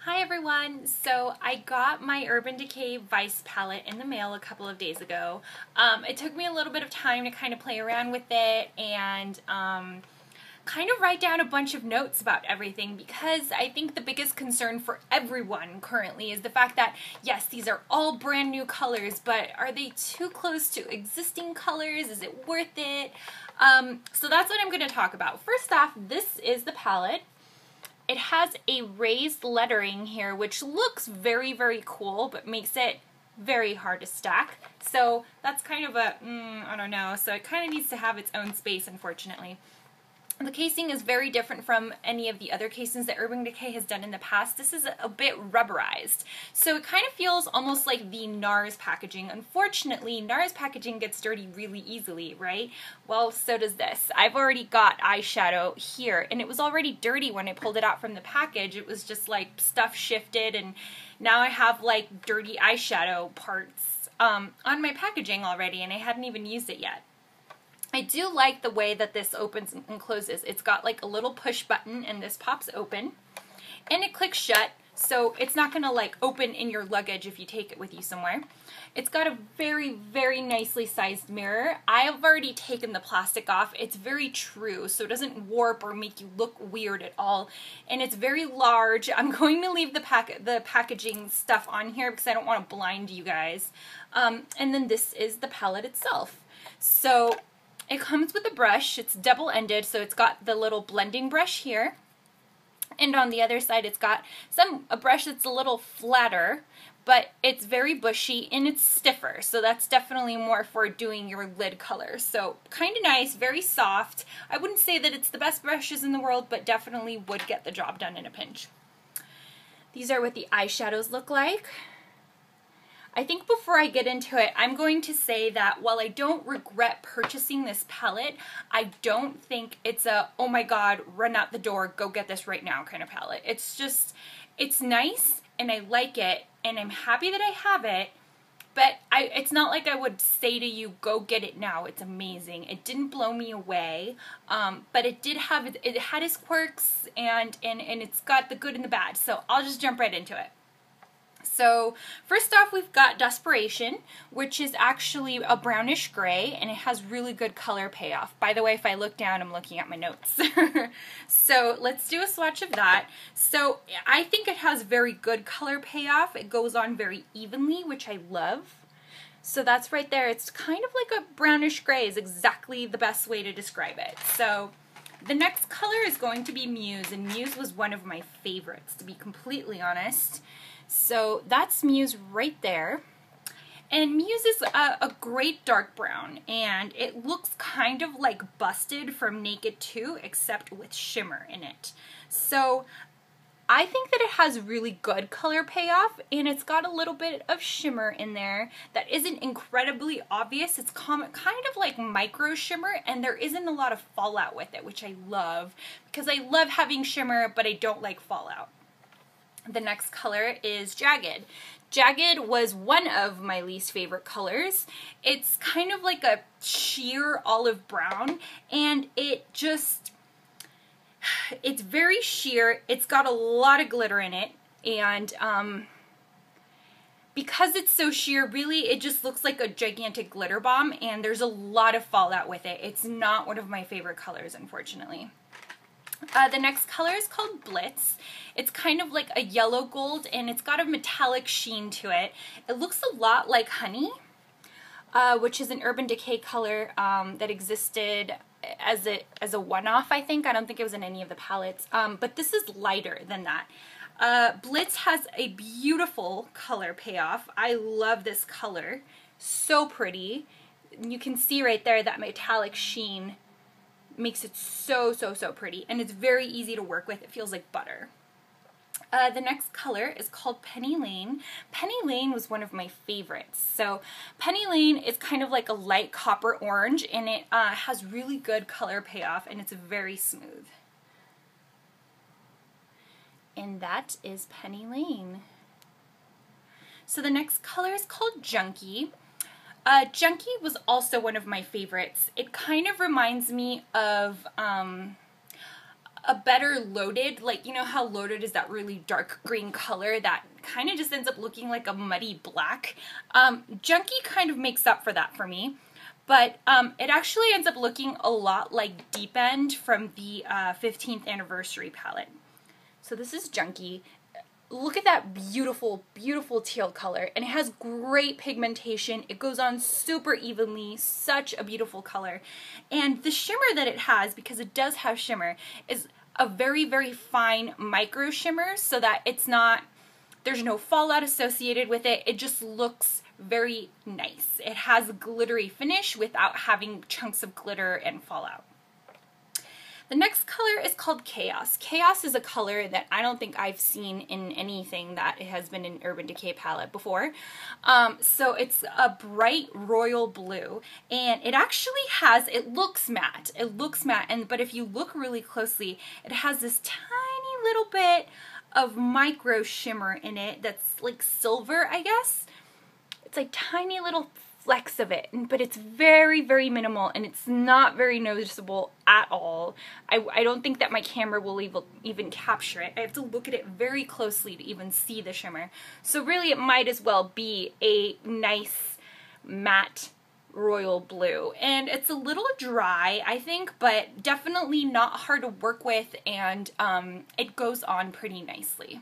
Hi everyone! So I got my Urban Decay Vice palette in the mail a couple of days ago. It took me a little bit of time to kind of play around with it and kind of write down a bunch of notes about everything, because I think the biggest concern for everyone currently is the fact that yes, these are all brand new colors, but are they too close to existing colors? Is it worth it? So that's what I'm going to talk about. First off, this is the palette. It has a raised lettering here, which looks very, very cool, but makes it very hard to stack. So that's kind of a, I don't know. So it kind of needs to have its own space, unfortunately. The casing is very different from any of the other casings that Urban Decay has done in the past. This is a bit rubberized. So it kind of feels almost like the NARS packaging. Unfortunately, NARS packaging gets dirty really easily, right? Well, so does this. I've already got eyeshadow here, and it was already dirty when I pulled it out from the package. It was just like stuff shifted, and now I have like dirty eyeshadow parts on my packaging already, and I hadn't even used it yet. I do like the way that this opens and closes. It's got like a little push button, and this pops open and it clicks shut, so it's not gonna like open in your luggage if you take it with you somewhere. It's got a very, very nicely sized mirror. I have already taken the plastic off. It's very true, so it doesn't warp or make you look weird at all. And it's very large. I'm going to leave the packaging stuff on here because I don't want to blind you guys. And then this is the palette itself. So it comes with a brush. It's double-ended, so it's got the little blending brush here. And on the other side, it's got a brush that's a little flatter, but it's very bushy and it's stiffer. So that's definitely more for doing your lid color. So kind of nice, very soft. I wouldn't say that it's the best brushes in the world, but definitely would get the job done in a pinch. These are what the eyeshadows look like. I think before I get into it, I'm going to say that while I don't regret purchasing this palette, I don't think it's a, oh my god, run out the door, go get this right now kind of palette. It's just, it's nice and I like it and I'm happy that I have it, but it's not like I would say to you, go get it now. It's amazing. It didn't blow me away, but it did have, it had its quirks and it's got the good and the bad. So I'll just jump right into it. So first off, we've got Desperation, which is actually a brownish gray, and it has really good color payoff. By the way, if I look down, I'm looking at my notes. So let's do a swatch of that. So I think it has very good color payoff. It goes on very evenly, which I love. So that's right there. It's kind of like a brownish gray is exactly the best way to describe it. So the next color is going to be Muse, and Muse was one of my favorites, to be completely honest. So that's Muse right there. And Muse is a great dark brown, and it looks kind of like Busted from Naked 2, except with shimmer in it. So I think that it has really good color payoff, and it's got a little bit of shimmer in there that isn't incredibly obvious. It's kind of like micro shimmer, and there isn't a lot of fallout with it, which I love, because I love having shimmer, but I don't like fallout. The next color is Jagged. Jagged was one of my least favorite colors. It's kind of like a sheer olive brown, and it's very sheer. It's got a lot of glitter in it, and because it's so sheer, really it just looks like a gigantic glitter bomb, and there's a lot of fallout with it. It's not one of my favorite colors, unfortunately. The next color is called Blitz. It's kind of like a yellow gold, and it's got a metallic sheen to it. It looks a lot like Honey, which is an Urban Decay color that existed as a one-off, I think. I don't think it was in any of the palettes, but this is lighter than that. Blitz has a beautiful color payoff. I love this color. So pretty. You can see right there that metallic sheen makes it so, so, so pretty, and it's very easy to work with. It feels like butter. The next color is called Penny Lane. Penny Lane was one of my favorites. So Penny Lane is kind of like a light copper orange, and it has really good color payoff, and it's very smooth. And that is Penny Lane. So the next color is called Junkie. Junkie was also one of my favorites. It kind of reminds me of a better loaded, like, you know how loaded is that really dark green color that kind of just ends up looking like a muddy black? Junkie kind of makes up for that for me. But it actually ends up looking a lot like Deep End from the 15th anniversary palette. So this is Junkie. Look at that beautiful, beautiful teal color. And it has great pigmentation. It goes on super evenly. Such a beautiful color. And the shimmer that it has, because it does have shimmer, is a very, very fine micro shimmer so that it's not, there's no fallout associated with it. It just looks very nice. It has a glittery finish without having chunks of glitter and fallout. The next color is called Chaos. Chaos is a color that I don't think I've seen in anything that has been an Urban Decay palette before. So it's a bright royal blue, and it actually has, it looks matte. It looks matte, but if you look really closely, it has this tiny little bit of micro shimmer in it that's like silver, I guess. It's like tiny little flecks of it, but it's very, very minimal, and it's not very noticeable at all. I don't think that my camera will even capture it. I have to look at it very closely to even see the shimmer. So really it might as well be a nice matte royal blue. And it's a little dry, I think, but definitely not hard to work with, and it goes on pretty nicely.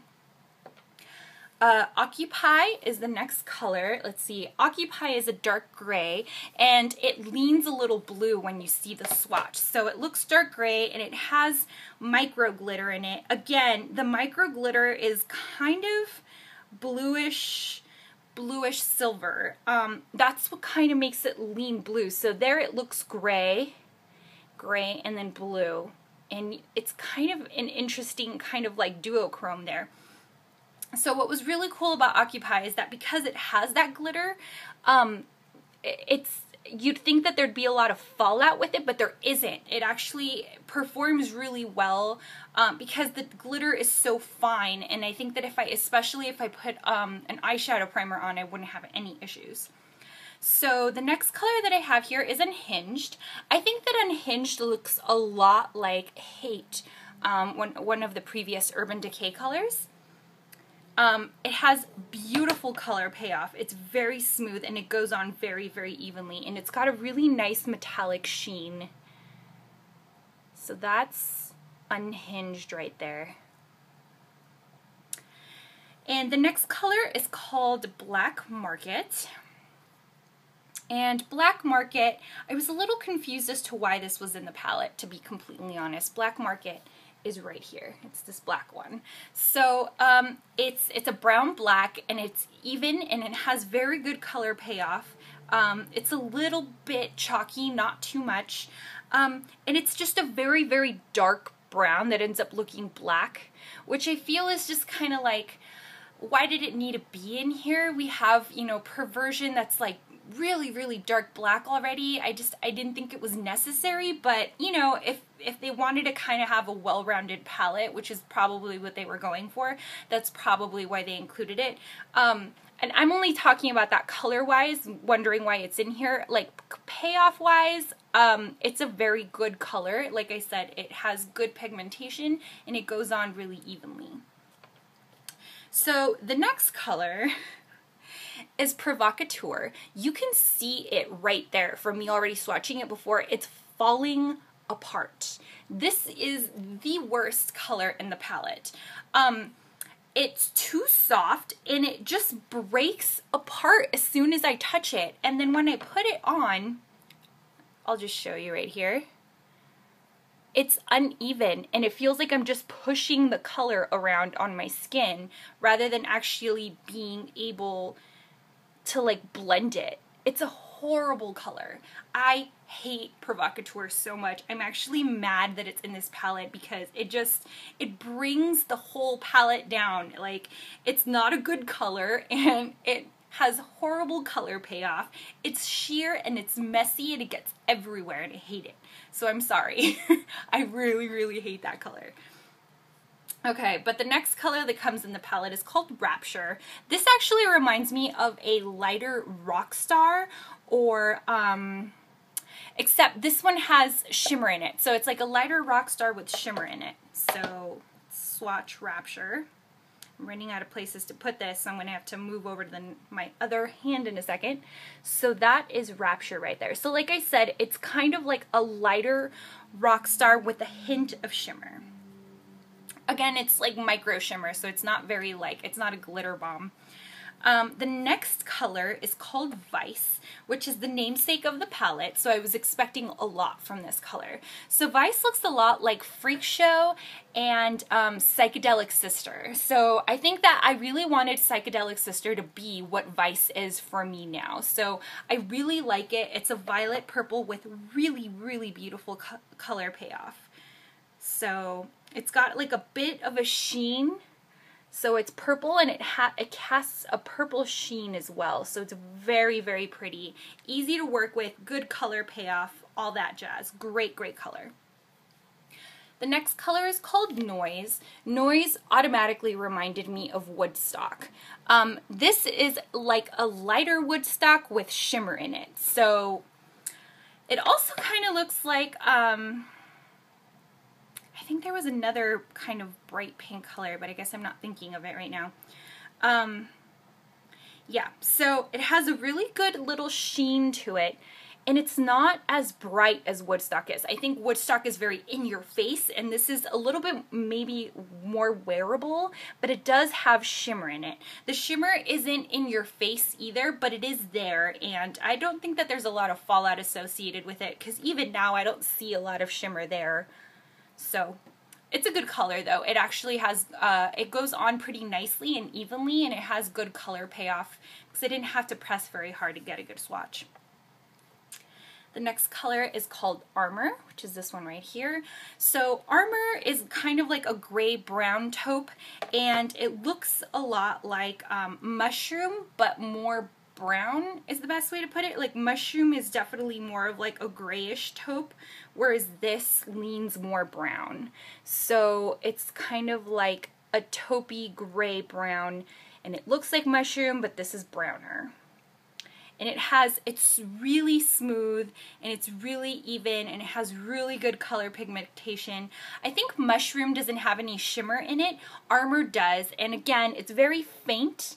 Occupy is the next color. Let's see. Occupy is a dark gray, and it leans a little blue when you see the swatch. So it looks dark gray, and it has micro glitter in it. Again, the micro glitter is kind of bluish silver. That's what kind of makes it lean blue. So there it looks gray, and then blue. And it's kind of an interesting kind of like duochrome there. So what was really cool about Occupy is that because it has that glitter, you'd think that there'd be a lot of fallout with it, but there isn't. It actually performs really well because the glitter is so fine, and I think that especially if I put an eyeshadow primer on, I wouldn't have any issues. So the next color that I have here is Unhinged. I think that Unhinged looks a lot like Hate, one of the previous Urban Decay colors. It has beautiful color payoff. It's very smooth, and it goes on very, very evenly, and it's got a really nice metallic sheen. So that's Unhinged right there. And the next color is called Black Market. And Black Market, I was a little confused as to why this was in the palette, to be completely honest. Black Market is right here. It's this black one. So it's a brown black, and it's even, and it has very good color payoff. It's a little bit chalky, not too much. And it's just a very, very dark brown that ends up looking black, which I feel is just kind of like, why did it need to be in here? We have, you know, Perversion that's like really, really dark black already. I didn't think it was necessary, but you know, if they wanted to kind of have a well-rounded palette, which is probably what they were going for, that's probably why they included it. And I'm only talking about that color-wise, wondering why it's in here. Like, payoff-wise, it's a very good color. Like I said, it has good pigmentation, and it goes on really evenly. So the next color is Provocateur. You can see it right there from me already swatching it before. It's falling apart. This is the worst color in the palette. It's too soft, and it just breaks apart as soon as I touch it. And then when I put it on, I'll just show you right here. It's uneven, and it feels like I'm just pushing the color around on my skin rather than actually being able to like blend it. It's a horrible color. I hate Provocateur so much. I'm actually mad that it's in this palette because it brings the whole palette down. Like, it's not a good color, and it has horrible color payoff. It's sheer, and it's messy, and it gets everywhere, and I hate it. So I'm sorry. I really, really hate that color. Okay, but the next color that comes in the palette is called Rapture. This actually reminds me of a lighter Rockstar, or except this one has shimmer in it. So it's like a lighter Rockstar with shimmer in it. So swatch Rapture. I'm running out of places to put this, so I'm going to have to move over to my other hand in a second. So that is Rapture right there. So like I said, it's kind of like a lighter Rockstar with a hint of shimmer. Again, it's like micro shimmer, so it's not very like, it's not a glitter bomb. The next color is called Vice, which is the namesake of the palette, so I was expecting a lot from this color. So Vice looks a lot like Freak Show and Psychedelic Sister. So I think that I really wanted Psychedelic Sister to be what Vice is for me now. So I really like it. It's a violet purple with really, really beautiful color payoff. So it's got like a bit of a sheen. So it's purple and it casts a purple sheen as well. So it's very, very pretty. Easy to work with, good color payoff, all that jazz. Great, great color. The next color is called Noise. Noise automatically reminded me of Woodstock. This is like a lighter Woodstock with shimmer in it. So it also kind of looks like, I think there was another kind of bright pink color, but I guess I'm not thinking of it right now. Yeah, so it has a really good little sheen to it, and it's not as bright as Woodstock is. I think Woodstock is very in your face, and this is a little bit maybe more wearable, but it does have shimmer in it. The shimmer isn't in your face either, but it is there, and I don't think that there's a lot of fallout associated with it, because even now I don't see a lot of shimmer there. So it's a good color though. It actually has, it goes on pretty nicely and evenly, and it has good color payoff because I didn't have to press very hard to get a good swatch. The next color is called Armor, which is this one right here. So Armor is kind of like a gray-brown taupe, and it looks a lot like Mushroom, but more brown is the best way to put it. Like Mushroom is definitely more of like a grayish taupe, whereas this leans more brown. So it's kind of like a taupey gray brown, and it looks like Mushroom, but this is browner. And it's really smooth, and it's really even, and it has really good color pigmentation. I think Mushroom doesn't have any shimmer in it. Armor does, and again, it's very faint,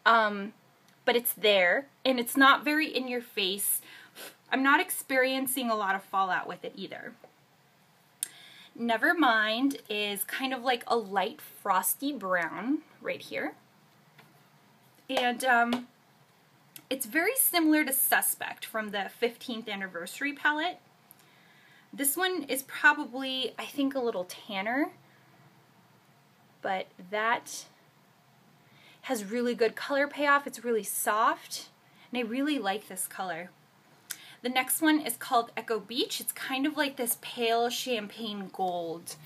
but it's there, and it's not very in your face. I'm not experiencing a lot of fallout with it either. Nevermind is kind of like a light frosty brown right here. And it's very similar to Suspect from the 15th anniversary palette. This one is probably, I think, a little tanner, but that has really good color payoff. It's really soft, and I really like this color. The next one is called Echo Beach. It's kind of like this pale champagne gold.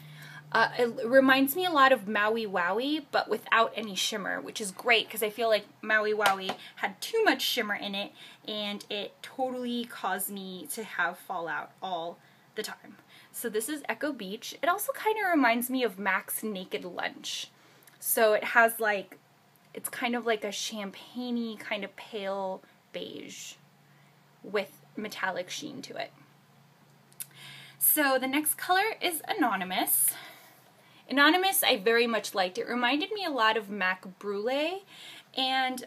It reminds me a lot of Maui Wowie, but without any shimmer, which is great because I feel like Maui Wowie had too much shimmer in it, and it totally caused me to have fallout all the time. So this is Echo Beach. It also kind of reminds me of Mac's Naked Lunch. So it has like, it's kind of like a champagne-y kind of pale beige with metallic sheen to it. So the next color is Anonymous. Anonymous I very much liked. It reminded me a lot of Mac Brulee, and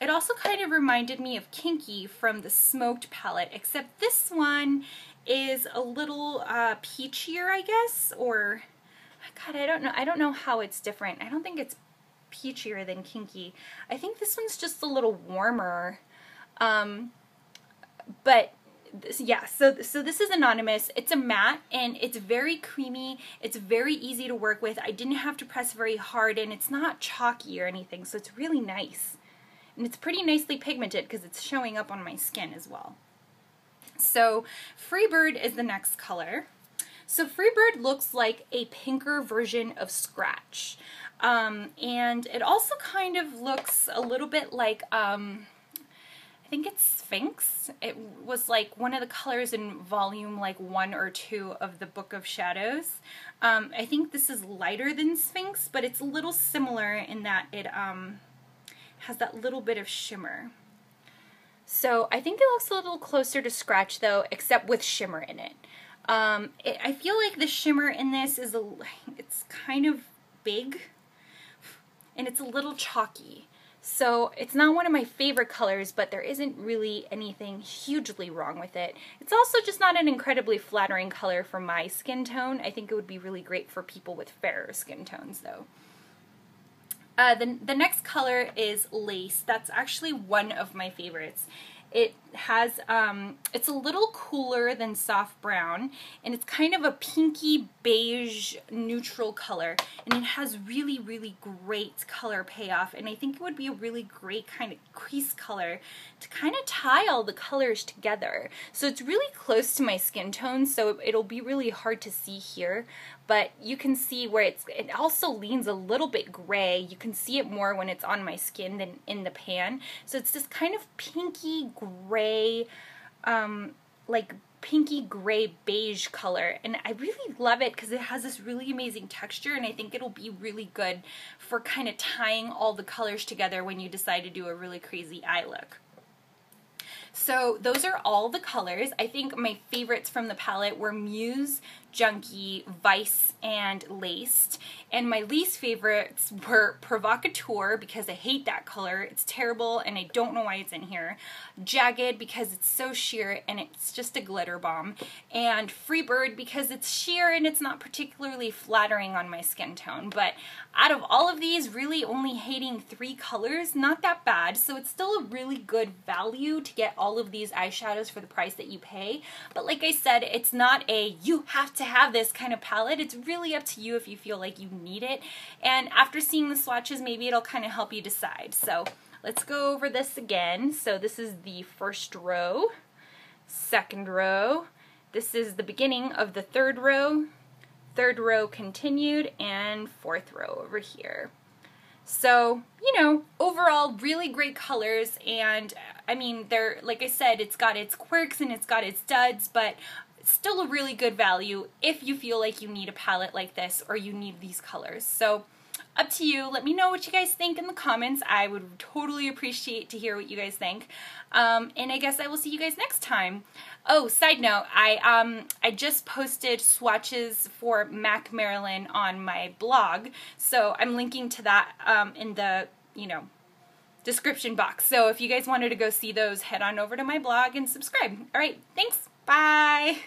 it also kind of reminded me of Kinky from the Smoked palette, except this one is a little peachier, I guess, or, God, I don't know how it's different. I don't think it's peachier than Kinky. I think this one's just a little warmer, but yeah, so this is Anonymous. It's a matte, and it's very creamy. It's very easy to work with. I didn't have to press very hard, and it's not chalky or anything, so it's really nice. And it's pretty nicely pigmented because it's showing up on my skin as well. So Freebird is the next color. So Freebird looks like a pinker version of Scratch. And it also kind of looks a little bit like, I think it's Sphinx. It was like one of the colors in volume like 1 or 2 of the Book of Shadows. I think this is lighter than Sphinx, but it's a little similar in that it has that little bit of shimmer. So I think it looks a little closer to scratch though, except with shimmer in it. I feel like the shimmer in this is it's kind of big and it's a little chalky. So it's not one of my favorite colors, but there isn't really anything hugely wrong with it. It's also just not an incredibly flattering color for my skin tone. I think it would be really great for people with fairer skin tones though. The next color is Lace. That's actually one of my favorites. It has, it's a little cooler than Soft Brown, and it's kind of a pinky beige neutral color, and it has really, really great color payoff, and I think it would be a really great kind of crease color to kind of tie all the colors together. So it's really close to my skin tone, so it'll be really hard to see here, but you can see where it also leans a little bit gray. You can see it more when it's on my skin than in the pan. So it's this kind of pinky gray, like pinky gray beige color, and I really love it because it has this really amazing texture, and I think it'll be really good for kind of tying all the colors together when you decide to do a really crazy eye look. So those are all the colors. I think my favorites from the palette were Muse, Junkie, Vice, and Laced. And my least favorites were Provocateur, because I hate that color. It's terrible and I don't know why it's in here. Jagged, because it's so sheer and it's just a glitter bomb. And Freebird, because it's sheer and it's not particularly flattering on my skin tone. But out of all of these, really only hating 3 colors, not that bad. So it's still a really good value to get all of these eyeshadows for the price that you pay. But like I said, it's not a you have to have this kind of palette. It's really up to you if you feel like you need it. And after seeing the swatches, maybe it'll kind of help you decide. So let's go over this again. So this is the first row, second row. This is the beginning of the third row continued, and fourth row over here. So, you know, overall really great colors, and I mean, they're, like I said, it's got its quirks and it's got its duds, but still a really good value if you feel like you need a palette like this or you need these colors. So up to you. Let me know what you guys think in the comments. I would totally appreciate to hear what you guys think. And I guess I will see you guys next time. Oh, side note, I just posted swatches for MAC Maryland on my blog, so I'm linking to that in the, description box. So if you guys wanted to go see those, head on over to my blog and subscribe. All right, thanks. Bye.